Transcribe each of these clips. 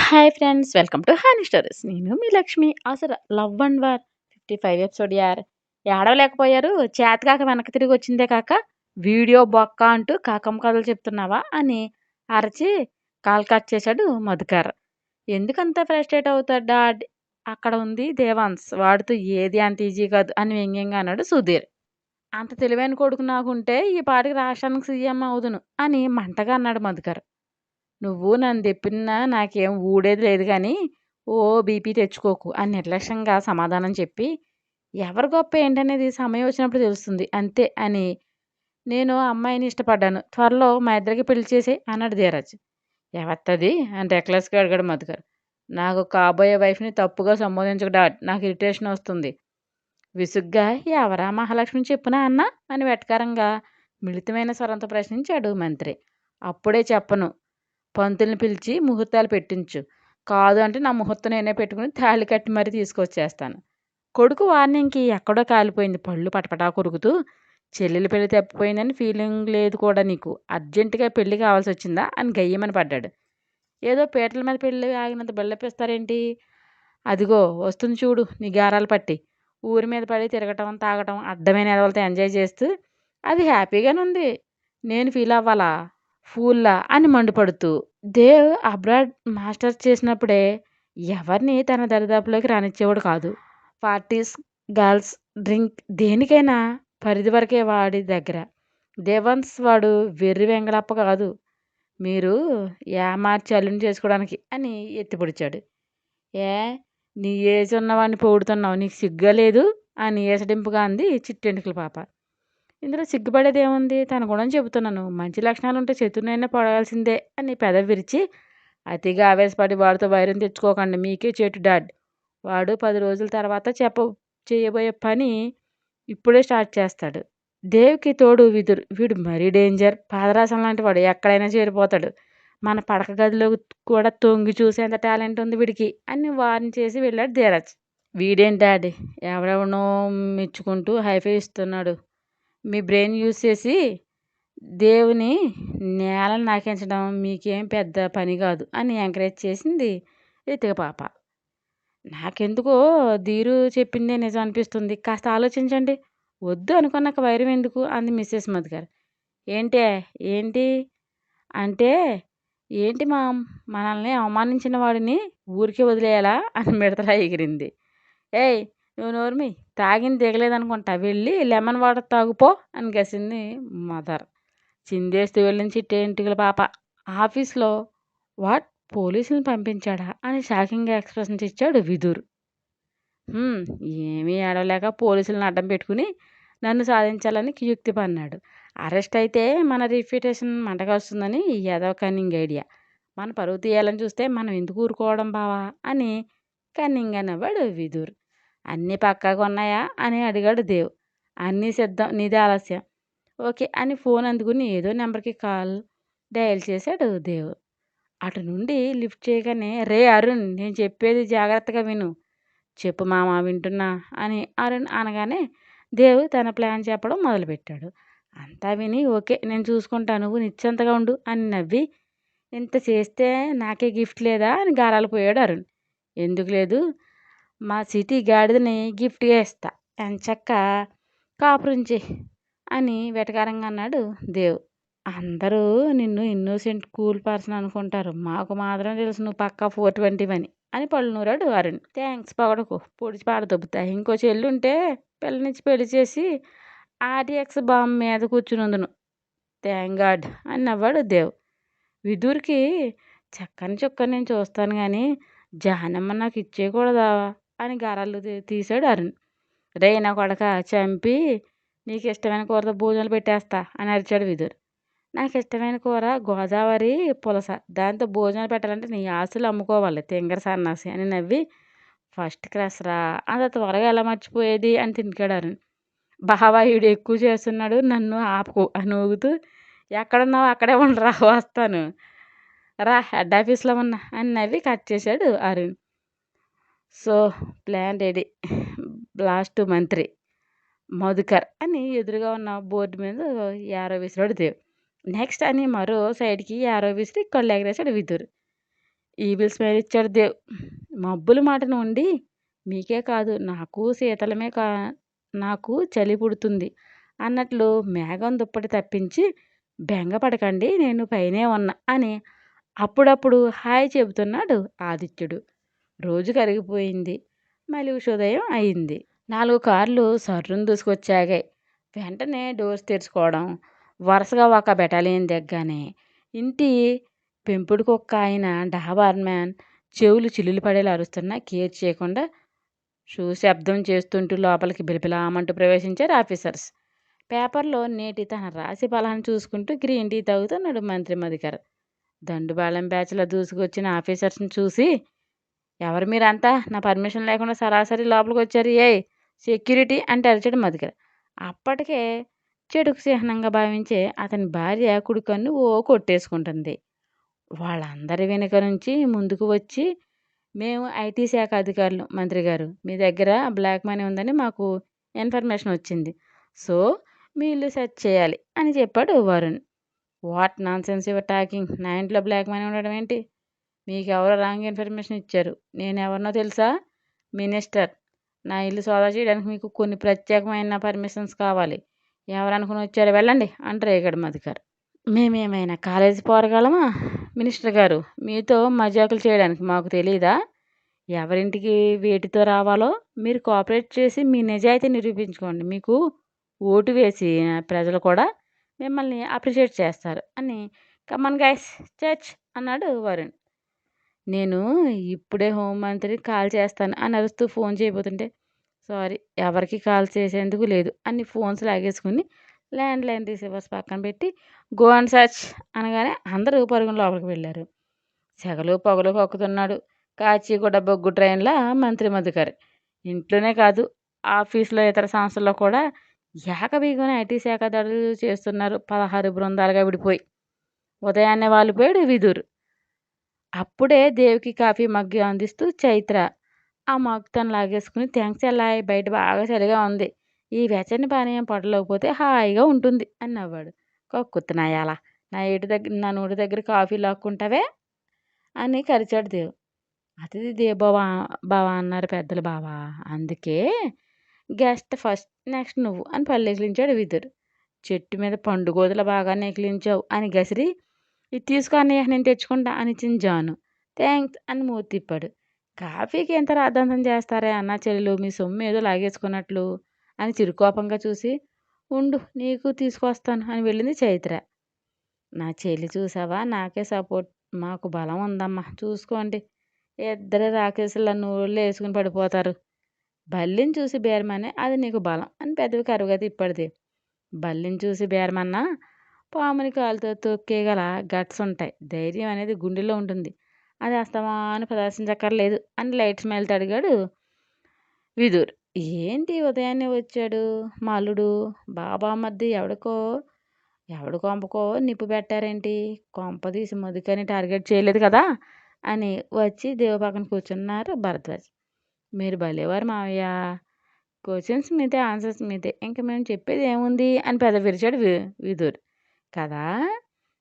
Hi friends, welcome to honey stories. నేను మీ లక్ష్మి. అసలు love and war 55 episode యార్. ఏడవలేకపోయారు. చేతకాక వెనక్కి తిరిగి వచ్చిందే కాక వీడియో బొక్క అంటూ కాకమ్మ కథలు చెప్తున్నావా అని అరచి కాల్ కట్ చేశాడు మధుకర్. ఎందుకంత ఫ్రస్ట్రేట్ అవుతాడు డాడ్? అక్కడ ఉంది దేవాన్స్, వాడితో ఏది అంత ఈజీ కాదు అని వ్యంగ్యంగా అన్నాడు సుధీర్. అంత తెలివైన కొడుకు నాకుంటే ఈ పాటికి రాష్ట్రానికి సీఎం అవుదును అని మంటగా అన్నాడు మధుకర్. నువ్వు నన్ను దెప్పినా నాకేం ఊడేది లేదు గానీ, ఓ బీపీ తెచ్చుకోకు అని నిర్లక్ష్యంగా సమాధానం చెప్పి, ఎవరి గొప్ప ఏంటనేది సమయం వచ్చినప్పుడు తెలుస్తుంది అంతే అని, నేను ఆ అమ్మాయిని ఇష్టపడ్డాను. త్వరలో మా ఇద్దరికి పెళ్లి చేసేయి అన్నాడు ధీరజ్. ఎవత్తది అని రెక్లెస్‌గా అడిగాడు మధుకర్. నాకు కాబోయే వైఫ్‌ని తప్పుగా సంబోధించకు డాడ్. నాకు ఇరిటేషన్ వస్తుంది. విసుగ్గా ఎవరా మహాలక్ష్మి చెప్పునా అన్నా అని వెటకారంగా మిళితమైన స్వరంతో ప్రశ్నించాడు మంత్రి. అప్పుడే చెప్పను. పంతుల్ని పిలిచి ముహూర్తాలు పెట్టించు. కాదు అంటే నా ముహూర్తం నేనే పెట్టుకుని తాళి కట్టి మరీ తీసుకొచ్చేస్తాను. కొడుకు వార్నింగ్‌కి ఎక్కడో కాలిపోయింది పళ్ళు పటపటా కొరుకుతూ. చెల్లెలి పెళ్లి తప్పిపోయిందని ఫీలింగ్ లేదు కూడా నీకు. అర్జెంటుగా పెళ్లి కావాల్సొచ్చిందా అని గయ్యమని పడ్డాడు. ఏదో పీటల మీద పెళ్లి ఆగినంత బిల్డప్ ఇస్తారేంటి? అదిగో వస్తుంది చూడు నీ గారాలు పట్టి. ఊరి మీద పడి తిరగటం, తాగటం, అడ్డమైన ఎదవలతో ఎంజాయ్ చేస్తూ అది హ్యాపీగానే ఉంది. నేను ఫీల్ అవ్వాలా? ఫూల్‌లా అని మండిపడుతూ. దేవ్ అబ్రాడ్ మాస్టర్స్ చేసినప్పుడే ఎవరిని తన దరిదాపులోకి రానిచ్చేవాడు కాదు. పార్టీస్, గర్ల్స్, డ్రింక్ దేనికైనా పరిధి వరకే వాడి దగ్గర. దేవాన్స్ వాడు వెర్రి వెంగళప్ప కాదు. మీరు ఏమార్చి అల్లుడిని చేసుకోవడానికి అని ఎత్తిపొడిచాడు. ఏ నీ ఏజ్ ఉన్నవాడిని పొగుడుతున్నావు, నీకు సిగ్గా లేదు అని ఏసడింపుగా అంది చిట్టెంటుకల పాప. ఇందులో సిగ్గుపడేదేముంది? తన గుణం చెబుతున్నాను. మంచి లక్షణాలుంటే శత్రువునైనా పడాల్సిందే అని పెదవి విరిచి, అతిగా ఆవేశపడి వాడితో వైరం తెచ్చుకోకండి. మీకే చేటు డాడ్. వాడు 10 రోజుల తర్వాత చేయబోయే పని ఇప్పుడే స్టార్ట్ చేస్తాడు. దేవ్‌కి తోడు విదురు. వీడు మరీ డేంజర్. పాదరసం లాంటి వాడు. ఎక్కడైనా చేరిపోతాడు. మన పడక గదిలో కూడా తొంగి చూసేంత టాలెంట్ ఉంది వీడికి అని వార్న్ చేసి వెళ్ళాడు ధీరజ్. వీడేంటి డాడీ ఎవరెవరినో మెచ్చుకుంటూ హైఫై ఇస్తున్నాడు. మీ బ్రెయిన్ యూజ్ చేసి దేవుని నేలను నాకించడం మీకేం పెద్ద పని కాదు అని ఎంకరేజ్ చేసింది రితిక పాప. నాకెందుకో ధీరు చెప్పిందే నిజం అనిపిస్తుంది. కాస్త ఆలోచించండి. వద్దు అనుకున్నాక వైరం ఎందుకు అంది మిస్సెస్ మధుకర్. ఏంటే ఏంటి అంటే ఏంటి మనల్ని అవమానించిన వాడిని ఊరికే వదిలేయాలా అని మిడతలా ఎగిరింది. ఏయ్ నువ్వు నోర్మి, తాగింది దిగలేదనుకుంటా, వెళ్ళి లెమన్ వాటర్ తాగుపో అని గసింది మదర్. చిందేస్తూ వెళ్ళిన చిట్టేంటికల పాప. ఆఫీస్లో వాట్, పోలీసులను పంపించాడా అని షాకింగ్గా ఎక్స్ప్రెషన్స్ ఇచ్చాడు విదుర్. ఏమీ ఏడవలేక పోలీసులను అడ్డం పెట్టుకుని నన్ను సాధించాలని యుక్తి పన్నాడు. అరెస్ట్ అయితే మన రిప్యుటేషన్ మంటకొస్తుందని ఏదో కన్నింగ్ ఐడియా. మన పరువు తీయాలని చూస్తే మనం ఎందుకు ఊరుకోవడం బావా అని కన్నింగ్గా నవ్వాడు విదుర్. అన్నీ పక్కాగా ఉన్నాయా అని అడిగాడు దేవ్. అన్నీ సిద్ధం, నీదే ఆలస్యం. ఓకే అని ఫోన్ అందుకుని ఏదో నెంబర్కి కాల్ డయల్ చేశాడు దేవ్. అటు నుండి లిఫ్ట్ చేయగానే, రే అరుణ్, నేను చెప్పేది జాగ్రత్తగా విను. చెప్పు మామ వింటున్నా అని అరుణ్ అనగానే దేవ్ తన ప్లాన్ చెప్పడం మొదలుపెట్టాడు. అంతా విని ఓకే నేను చూసుకుంటా, నువ్వు నిశ్చింతగా ఉండు అని నవ్వి, ఇంత చేస్తే నాకే గిఫ్ట్ లేదా అని గారాలు పోయాడు అరుణ్. ఎందుకు లేదు, మా సిటీ గాడిదని గిఫ్ట్గా ఇస్తా, ఎంచక్కా కాపురం చెయ్యి అని వెటకారంగా అన్నాడు దేవ్. అందరూ నిన్ను ఇన్నోసెంట్ కూల్ పర్సన్ అనుకుంటారు. మాకు మాత్రం తెలుసు నువ్వు పక్కా 420 అని పళ్ళు నూరాడు అరుణ్. థ్యాంక్స్ పొగడకు, పొడిచి పాడదొబ్బుతా. ఇంకో చెల్లుంటే పిల్లనిచ్చి పెళ్లి చేసి ఆర్ఎక్స్ బాంబ్ మీద కూర్చునందును. థ్యాంక్ గాడ్ అని నవ్వాడు దేవ్. విదుర్కి చక్కని చుక్కని నేను చూస్తాను కానీ జానమ్మ నాకు ఇచ్చేయకూడదా అని గారాలు తీశాడు అరుణ్. రే నా కొడక, చంపి నీకు ఇష్టమైన కూరతో భోజనాలు పెట్టేస్తా అని అరిచాడు విదుర్. నాకు ఇష్టమైన కూర గోదావరి పులస, దాంతో భోజనాలు పెట్టాలంటే నీ ఆస్తులు అమ్ముకోవాలి తింగర సన్నాసి అని నవ్వి, ఫస్ట్ క్లాస్ రా, అంత త్వరగా ఎలా మర్చిపోయేది అని తినికాడు అరుణ్. బావా ఈడు ఎక్కువ చేస్తున్నాడు, నన్ను ఆపకు అని ఊగుతూ, ఎక్కడున్నావు అక్కడే ఉండరా, వస్తాను రా, హెడ్ ఆఫీస్లో ఉన్నా అని నవ్వి కట్ చేశాడు Arun. So plan ready. Last మంత్రి మధుకర్ అని ఎదురుగా ఉన్న బోర్డు మీద యారో విసిరాడు దేవ్. నెక్స్ట్ అని మరో సైడ్కి యారో విసిరి కళ్ళు ఎగరేశాడు విదుర్. ఈవిల్ స్మైల్ ఇచ్చాడు దేవ్. మబ్బుల మాటను ఉండి మీకే కాదు నాకు చలి పుడుతుంది అన్నట్లు మేఘం దుప్పటి తప్పించి బెంగపడకండి నేను పైనే ఉన్నా అని అప్పుడప్పుడు హాయ్ చెబుతున్నాడు ఆదిత్యుడు. రోజు కరిగిపోయింది. మళ్ళీ ఉషోదయం అయింది. 4 కార్లు సర్రున దూసుకొచ్చాగాయి. వెంటనే డోర్స్ తెరుచుకోవడం. వరుసగా ఒక బెటాలియన్ దిగ్గానే ఇంటి పెంపుడు కుక్క అయిన డాబార్మ్యాన్ చెవులు చిల్లులు పడేలా అరుస్తున్నా కేర్ చేయకుండా షూ శబ్దం చేస్తుంటూ లోపలికి బిలబిలామంటూ ప్రవేశించారు ఆఫీసర్స్. పేపర్లో నేటి తన రాశి ఫలాన్ని చూసుకుంటూ గ్రీన్ టీ తాగుతున్నాడు మంత్రి మధికర్. దండుబాళం బ్యాచ్లో దూసుకొచ్చిన ఆఫీసర్స్ని చూసి ఎవరు మీరంతా నా పర్మిషన్ లేకుండా సరాసరి లోపలికి వచ్చారు ఏయ్ సెక్యూరిటీ అంటే అరిచాడు మధికర్. అప్పటికే చెడుకు చిహ్నంగా భావించే అతని భార్య కుడి కన్ను ఓ కొట్టేసుకుంటుంది. వాళ్ళందరి వెనుక నుంచి ముందుకు వచ్చి మేము ఐటీ శాఖ అధికారులు మంత్రి గారు మీ దగ్గర బ్లాక్ మనీ ఉందని మాకు ఇన్ఫర్మేషన్ వచ్చింది. సో మీ ఇల్లు సెర్చ్ చేయాలి అని చెప్పాడు Varun. What non sense your talking? నా ఇంట్లో బ్లాక్ మనీ ఉండడం ఏంటి? మీకు ఎవరో రాంగ్ ఇన్ఫర్మేషన్ ఇచ్చారు. నేను ఎవరినో తెలుసా? మినిస్టర్. నా ఇల్లు సోదా చేయడానికి మీకు కొన్ని ప్రత్యేకమైన పర్మిషన్స్ కావాలి. ఎవరనుకుని వచ్చారో వెళ్ళండి అంటారు రేగాడు మధికర్. మేమేమైనా కాలేజీ పోరగాలమా మినిస్టర్ గారు? మీతో మజాకులు చేయడానికి మాకు తెలీదా? ఎవరింటికి వేటితో రావాలో మీరు కోఆపరేట్ చేసి మీ నిజాయితీ నిరూపించుకోండి. మీకు ఓటు వేసి ప్రజలు కూడా మిమ్మల్ని అప్రిషియేట్ చేస్తారు అని కమన్ గైస్ చర్చ్ అన్నాడు వరుణ్. నేను ఇప్పుడే హోంమంత్రికి కాల్ చేస్తాను అని అరుస్తూ ఫోన్ చేయబోతుంటే సారీ ఎవరికి కాల్ చేసేందుకు లేదు అని ఫోన్స్ లాగేసుకుని ల్యాండ్లైన్ రిసీవర్స్ పక్కన పెట్టి గో అండ్ సర్చ్ అనగానే అందరూ పరుగున లోపలికి వెళ్ళారు. సెగలు పొగలు కక్కుతున్నాడు కాచిగూడ బొగ్గు ట్రైన్ల మంత్రి మధుకర్. ఇంట్లోనే కాదు ఆఫీసులో ఇతర సంస్థల్లో కూడా ఏకబీగున ఐటీ శాఖ దాడులు చేస్తున్నారు 16 బృందాలుగా విడిపోయి. ఉదయాన్నే వాలిపోయాడు విదుర్. అప్పుడే దేవికి కాఫీ మగ్గి అందిస్తూ చైత్ర ఆ మగ్గు తను లాగేసుకుని థ్యాంక్స్ ఎల్లాయ్ బయట బాగా చలిగా ఉంది. ఈ వెచ్చని పానీయం పడలేకపోతే హాయిగా ఉంటుంది అని నవ్వాడు. కక్కుతున్నాయాలా నా నోటి దగ్గర కాఫీ లాక్కుంటావే అని కరిచాడు దేవ్. అతిథి బావా అన్నారు పెద్దలు బావా. అందుకే గెస్ట్ ఫస్ట్ నెక్స్ట్ నువ్వు అని పల్లెకిలించాడు విదుర్. చెట్టు మీద పండు గోదల బాగా నెకిలించావు అని గసిరి ఇది తీసుకో అన్నయ్య నేను తెచ్చుకుంటా అని ఇచ్చిన జాను. థ్యాంక్స్ అని మూతి తిప్పాడు. కాఫీకి ఎంత రాద్ధాంతం చేస్తారే అన్నా చెల్లెలు మీ సొమ్ము ఏదో లాగేసుకున్నట్లు అని చిరుకోపంగా చూసి ఉండు నీకు తీసుకొస్తాను అని వెళ్ళింది చైత్ర. నా చెల్లి చూసావా నాకే సపోర్ట్ మాకు బలం ఉందమ్మా చూసుకోండి ఇద్దరు రాకేసుల నూళ్ళు వేసుకుని పడిపోతారు. బల్లిని చూసి బేరమనే అది నీకు బలం అని పెద్దవి కరువుగా తిప్పడిది. బల్లిని చూసి బేరమన్నా పాముని కాలుతో తొక్కేగల గట్స్ ఉంటాయి. ధైర్యం అనేది గుండెలో ఉంటుంది. అది అస్తమాను ప్రదర్శించక్కర్లేదు అని లైట్ స్మైల్తో అడిగాడు విదుర్. ఏంటి ఉదయాన్నే వచ్చాడు మా అల్లుడు బాబా మధ్య ఎవడి కొంపకో నిప్పు పెట్టారేంటి? కొంప తీసి మధుకని టార్గెట్ చేయలేదు కదా అని వచ్చి దేవ పక్కన కూర్చున్నారు భరద్వాజ్. మీరు భలేవారు మావయ్య. క్వశ్చన్స్ మీదే ఆన్సర్స్ మీదే ఇంకా మేము చెప్పేది ఏముంది అని పెద్ద విరిచాడు విదుర్. కదా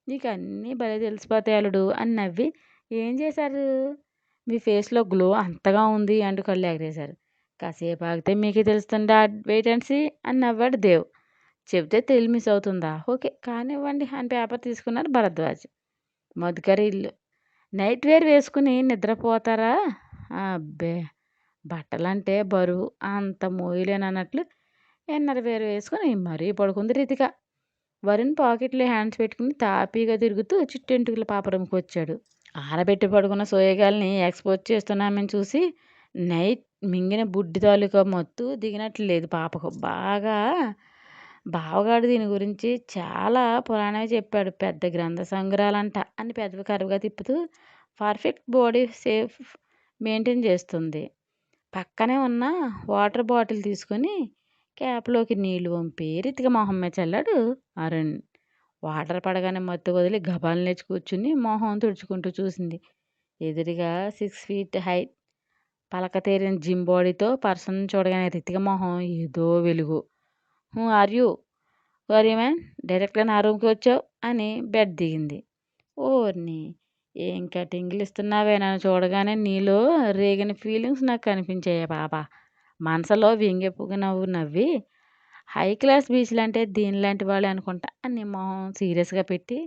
నీకు అన్నీ భలే తెలిసిపోతాయి అల్లుడు అని నవ్వి ఏం చేశారు మీ ఫేస్లో గ్లో అంతగా ఉంది అంటూ కళ్ళు ఎగరేశారు. కాసేపు ఆగితే మీకే తెలుస్తుందా వెయిట్ అండ్ సీ అని నవ్వాడు దేవ్. చెబితే థ్రిల్ మిస్ అవుతుందా? ఓకే కానివ్వండి అని పేపర్ తీసుకున్నారు భరద్వాజ్. మధుకర్ ఇల్లు నైట్ వేర్ వేసుకుని నిద్రపోతారా? అబ్బే బట్టలంటే బరువు అంత మోయలేనన్నట్లు ఎన్నర వేరు వేసుకుని మరీ పడుకుంది రితిక. వరుణ్ పాకెట్లో హ్యాండ్స్ పెట్టుకుని తాపీగా తిరుగుతూ చిట్టెంటుకుల పాపరంకి వచ్చాడు. ఆరబెట్టి పడుకున్న సోయగాల్ని ఎక్స్పోజ్ చేస్తున్నామని చూసి నైట్ మింగిన బుడ్డి తాలూకా మత్తు దిగినట్లు లేదు పాపకు. బావగాడు దీని గురించి చాలా పురాణమే చెప్పాడు. పెద్ద గ్రంథ సంగ్రహాలంట అని పెద్దవి కరువుగా తిప్పుతూ పర్ఫెక్ట్ బాడీ సేఫ్ మెయింటైన్ చేస్తుంది. పక్కనే ఉన్న వాటర్ బాటిల్ తీసుకొని క్యాప్లోకి నీళ్లు వంపి రితిక మొహం మీద చల్లాడు అరుణ్. వాటర్ పడగానే మత్తు వదిలి గబాలు లేచి కూర్చుని మొహం తుడుచుకుంటూ చూసింది. ఎదురుగా 6 feet హైట్ పలక తేరిన జిమ్ బాడీతో పర్సన్ చూడగానే రితిక మొహం ఏదో వెలుగు. ఆర్ యూ మ్యాన్ డైరెక్ట్గా నా రూమ్కి వచ్చావు అని బెడ్ దిగింది. ఓర్ని ఏం కటింగ్లు ఇస్తున్నావే నన్ను చూడగానే నీలో రేగిన ఫీలింగ్స్ నాకు కనిపించాయే పాప. మనసులో వ్యంగ్యపుగా నవ్వు నవ్వి హై క్లాస్ బీచ్లు అంటే దీనిలాంటి వాళ్ళే అనుకుంటా అని మొహం సీరియస్గా పెట్టి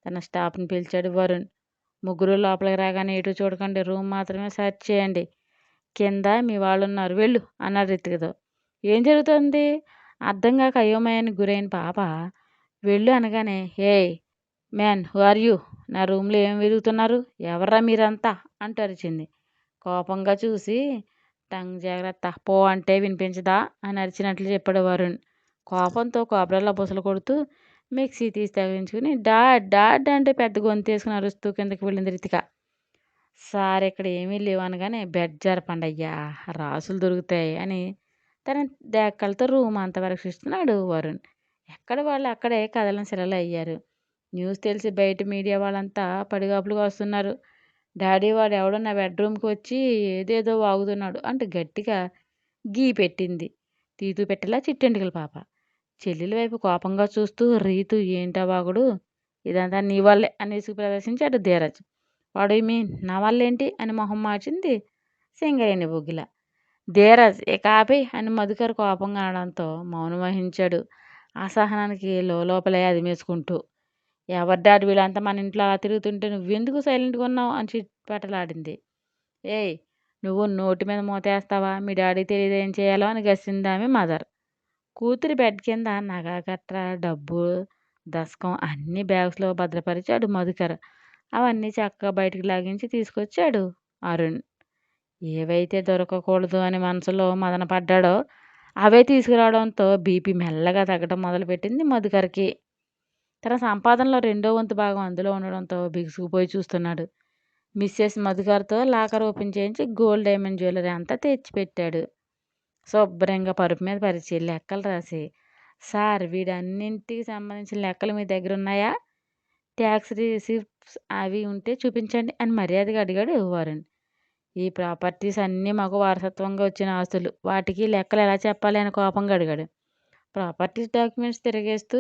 తన స్టాఫ్ని పిలిచాడు వరుణ్. ముగ్గురు లోపలికి రాగానే ఎటు చూడకండి, రూమ్ మాత్రమే సెర్చ్ చేయండి, కింద మీ వాళ్ళు ఉన్నారు వెళ్ళు అన్నాడు రితిక్తో. ఏం జరుగుతుంది అర్థం కాక అయోమయానికి గురైన పాప వెళ్ళు అనగానే hey man who are you, నా రూమ్లో ఏం వెతుకుతున్నారు, ఎవర్రా మీరంతా అంటూ అరిచింది. కోపంగా చూసి టంగ్ జాగ్రత్త, పో అంటే వినిపించదా అని అరిచినట్లు చెప్పాడు వరుణ్. కోపంతో కోబ్రాలో బుసలు కొడుతూ మిక్సీ తీసి తగిలించుకుని డాడ్ డాడ్ అంటే పెద్ద గొంతు వేసుకుని అరుస్తూ కిందకి వెళ్ళింది రితిక. సార్ ఇక్కడ ఏమీ లేవు అనగానే బెడ్ జరపండి అయ్యా, రాసులు దొరుకుతాయి అని తన డెక్కలతో రూమ్ అంతా పరీక్షిస్తున్నాడు వరుణ్. ఎక్కడ వాళ్ళు అక్కడే కథలను శిలలు అయ్యారు. న్యూస్ తెలిసి బయట మీడియా వాళ్ళంతా పడిగాపులుగా వస్తున్నారు. డాడీ వాడు ఎవడో నా బెడ్రూమ్కి వచ్చి ఏదేదో వాగుతున్నాడు అంటూ గట్టిగా గీ పెట్టింది తీతూ పెట్టేలా చిట్టెంటుకల పాప. చెల్లెల వైపు కోపంగా చూస్తూ రీతు ఏంటా వాగుడు, ఇదంతా నీ వల్లే అని విసుగు ప్రదర్శించాడు ధీరజ్. వాడు మీ నా వల్లేంటి అని మొహం మార్చింది సింగరేణి బొగ్గిల. ధీరజ్ ఇక ఆపే అని మధుకర్ కోపంగా అనడంతో మౌనం వహించాడు, అసహనానికి లోపలే అదిమేసుకుంటూ. ఎవరి డాడీ వీళ్ళంతా మన ఇంట్లో అలా తిరుగుతుంటే నువ్వెందుకు సైలెంట్గా ఉన్నావు అని చిట్పటలాడింది. ఏయ్ నువ్వు నోటి మీద మూతేస్తావా, మీ డాడీ తెలియదు ఏం చేయాలో అని గసిందామె మదర్. కూతురి బెడ్ కింద నగకట్ర డబ్బు దశకం అన్ని బ్యాగ్స్లో భద్రపరిచాడు మధుకర్. అవన్నీ చక్కగా బయటికి లాగించి తీసుకొచ్చాడు అరుణ్. ఏవైతే దొరకకూడదు అని మనసులో మదన పడ్డాడో అవే తీసుకురావడంతో బీపీ మెల్లగా తగ్గడం మొదలుపెట్టింది మధుకర్కి. తన సంపాదనలో 2వ వంతు భాగం అందులో ఉండడంతో బిగుసుకుపోయి చూస్తున్నాడు. మిస్సెస్ మధుకర్తో లాకర్ ఓపెన్ చేయించి గోల్డ్ డైమండ్ జ్యువెలరీ అంతా తెచ్చిపెట్టాడు. శుభ్రంగా పరుపు మీద పరిచి లెక్కలు రాసి, సార్ వీడన్నింటికి సంబంధించిన లెక్కలు మీ దగ్గర ఉన్నాయా, ట్యాక్స్ రిసిప్ట్స్ అవి ఉంటే చూపించండి అని మర్యాదగా అడిగాడు వరుణ్. ఈ ప్రాపర్టీస్ అన్నీ మాకు వారసత్వంగా వచ్చిన ఆస్తులు, వాటికి లెక్కలు ఎలా చెప్పాలి అని కోపంగా అడిగాడు. ప్రాపర్టీస్ డాక్యుమెంట్స్ తిరిగేస్తూ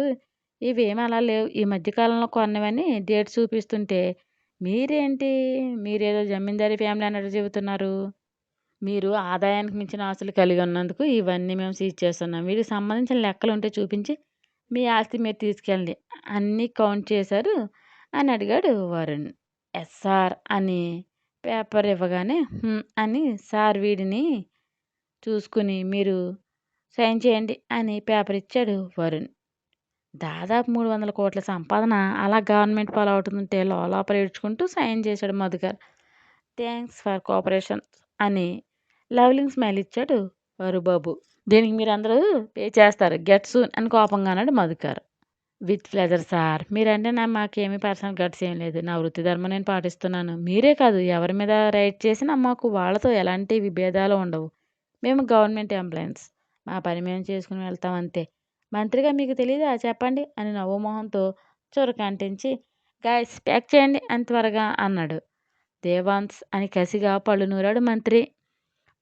ఇవేమీ అలా లేవు, ఈ మధ్యకాలంలో కొన్నవని డేట్ చూపిస్తుంటే మీరేంటి, మీరేదో జమీందారీ ఫ్యామిలీ అన్నట్టు చెబుతున్నారు. మీరు ఆదాయానికి మించిన ఆస్తులు కలిగి ఉన్నందుకు ఇవన్నీ మేము సీజ్ చేస్తున్నాం, వీటికి సంబంధించిన లెక్కలు ఉంటే చూపించి మీ ఆస్తి మీరు తీసుకెళ్ళండి, అన్నీ కౌంట్ చేశారు అని అడిగాడు వరుణ్. ఎస్ఆర్ అని పేపర్ ఇవ్వగానే అని సార్ వీడిని చూసుకుని మీరు సైన్ చేయండి అని పేపర్ ఇచ్చాడు వరుణ్. దాదాపు 300 కోట్ల సంపాదన అలా గవర్నమెంట్ పాలు అవుతుంటే లోపల ఏడ్చుకుంటూ సైన్ చేశాడు మధుకర్. థ్యాంక్స్ ఫర్ కోఆపరేషన్ అని లవ్లింగ్ స్మైల్ ఇచ్చాడు వరుబాబు. దీనికి మీరందరూ పే చేస్తారు, గెట్ సూన్ అని కోపంగా అన్నాడు మధుకర్. విత్ ప్లెజర్ సార్, మీరంటే మాకేమీ పర్సనల్ గట్స్ ఏం లేదు, నా వృత్తి ధర్మం నేను పాటిస్తున్నాను. మీరే కాదు ఎవరి మీద రైట్ చేసినా మాకు వాళ్ళతో ఎలాంటి విభేదాలు ఉండవు. మేము గవర్నమెంట్ ఎంప్లాయీస్, మా పని మేము చేసుకుని వెళ్తాం అంతే. మంత్రిగా మీకు తెలీదా చెప్పండి అని నవ్వుమోహంతో చొరకంటించి గాయస్ ప్యాక్ చేయండి అని త్వరగా అన్నాడు. దేవాన్స్ అని కసిగా పళ్ళు నూరాడు మంత్రి.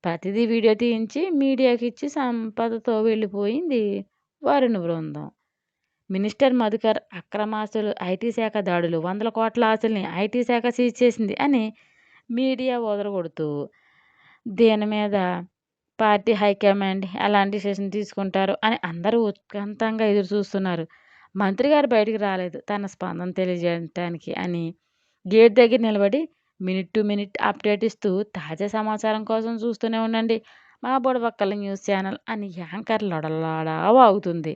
ప్రతిదీ వీడియో తీయించి మీడియాకి ఇచ్చి సంపదతో వెళ్ళిపోయింది వరుణ్ బృందం. మినిస్టర్ మధుకర్ అక్రమాస్తులు, ఐటీ శాఖ దాడులు, 100 కోట్ల ఆస్తుల్ని ఐటీ శాఖ సీజ్ చేసింది అని మీడియా ఓదరగొడుతూ దీని మీద పార్టీ హైకమాండ్ ఎలాంటి డిసిషన్ తీసుకుంటారు అని అందరూ ఉత్కంఠంగా ఎదురు చూస్తున్నారు. మంత్రి గారు బయటికి రాలేదు తన స్పందన తెలియజేయటానికి అని గేట్ దగ్గర నిలబడి మినిట్ టు మినిట్ అప్డేట్ ఇస్తూ తాజా సమాచారం కోసం చూస్తూనే ఉండండి మా బుడబక్కల న్యూస్ ఛానల్ అని యాంకర్ లొడలాడా వాగుతుంది.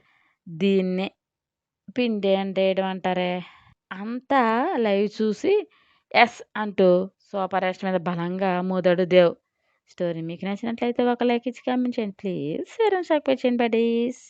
దీన్నే పిండి అంటేయడం అంటారే. అంతా లైవ్ చూసి ఎస్ అంటూ సూపర్ రెస్ట్ మీద బలంగా మోదాడు దేవ్. స్టోరీ మీకు నచ్చినట్లయితే ఒక లైక్ ఇచ్చి కామెంట్ చేయండి ప్లీజ్. షేర్ అండ్ సబ్స్క్రైబ్ చేయండి బడీస్.